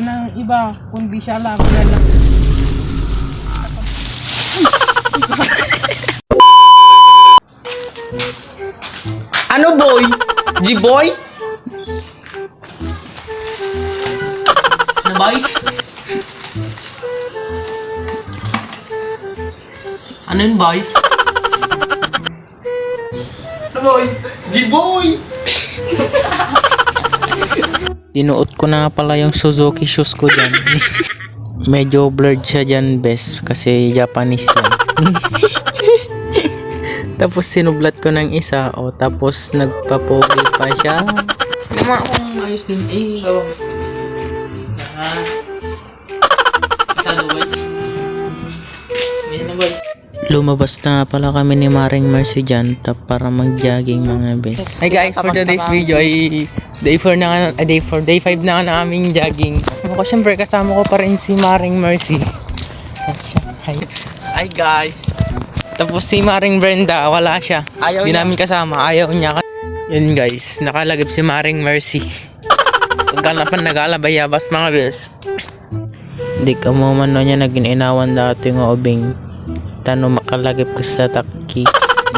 nang iba kundi siya lang. Yan lang. Ano boy? G-boy? Ano boy? Ano yun boy? Ano boy? G-boy? Dinuot ko na nga pala yung Suzuki shoes ko dyan. Medyo blurred siya dyan, best, kasi Japanese yan. Tapos sinublat ko ng isa, tapos nagpapogi pa siya. Nama akong ayos din. Bawang. Isa duway. Yan na boy. Lumabas na pala kami ni Maring Mercy dyan para mag-jogging mga best. Hi guys, for today's video ay day 5 na nga na aming jogging. Ako syempre kasama ko pa rin si Maring Mercy. Hi guys. Tapos si Maring Brenda, wala siya. Hindi namin kasama, ayaw niya. Yun guys, nakalagip si Maring Mercy. Pagkanapan nag-alabayabas mga best. Di ka mo man niya naging inawan dati ng obing. Tano makalagip ko sa takki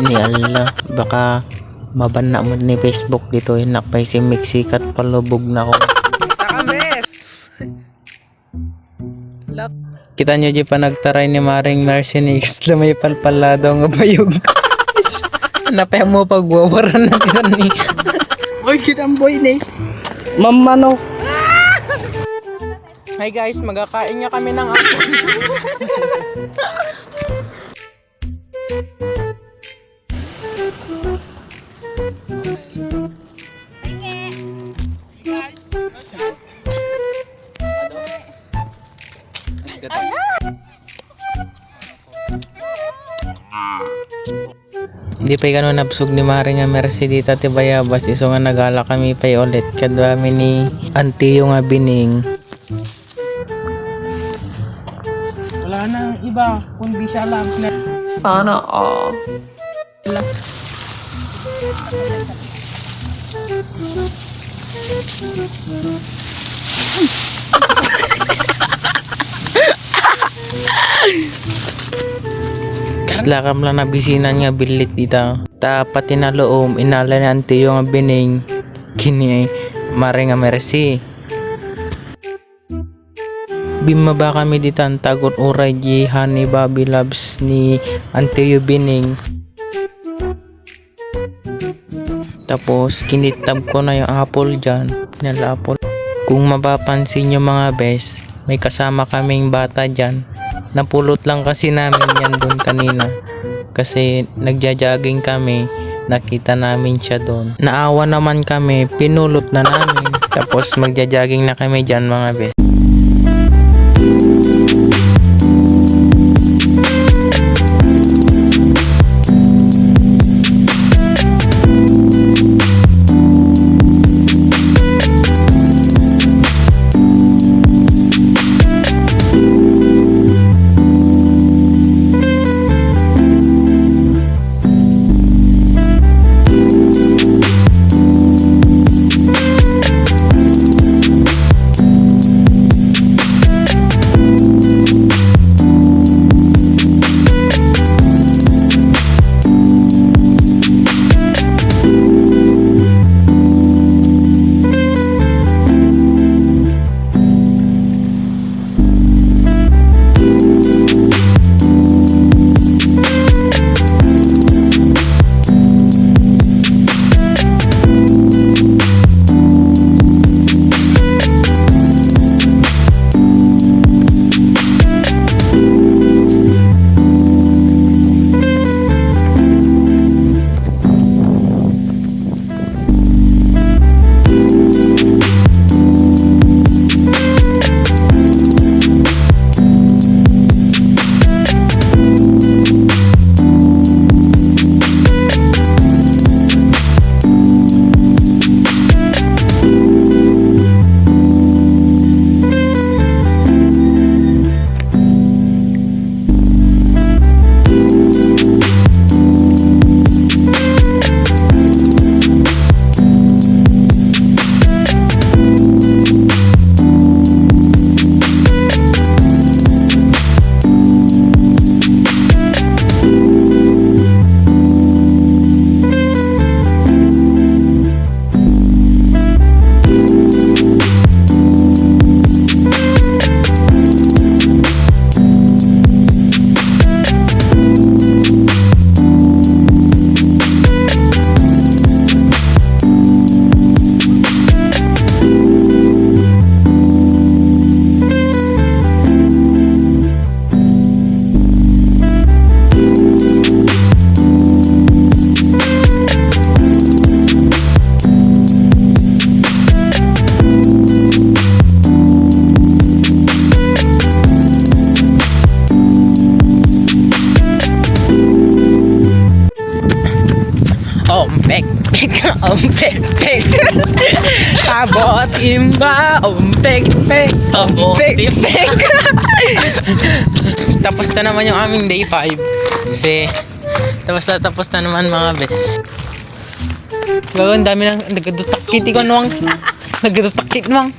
ni Allah. Baka mabanna mo ni Facebook dito. Hinakpay si Mixikat, palubog na ko. Kita nyo di pa nagtaray ni Maring Mercy ni Isla may palpalado nga bayog. Napaya mo pagwawaran na kita ni. Boy, kitang boy ni. Mamano. Hi guys, magkakain nga kami ng apple. Hindi pa gano'n nabsog ni Maring nga Mercy dito ti Bayabas. Iso nga nagala kami pa ulit. Kadwami ni auntie yung bining. Wala nang iba kundi siya lang. Sana all. Lakam lang na bisinan nga bilit dito. Pati na loom, inala ni auntie yung bining. Kini Maring nga Mercy. Bimaba kami dito ang tagot uray di honey Bobby loves ni auntie yung bining. Tapos kinitab ko na yung apple dyan. Nila apple. Kung mapapansin nyo mga best, may kasama kaming bata dyan. Napulot lang kasi namin yan doon kanina. Kasi nagja-jogging kami, nakita namin siya doon. Naawa naman kami, pinulot na namin. Tapos magja-jogging na kami dyan mga best. Umpek, pek. Abot imba. Umpek, pek. Umpek, pek. Tapos na naman yung aming day 5. Kasi, tapos na naman mga bes. Gawin, dami nang nagadutakit. Ikaw nuwang. Nagadutakit nuwang.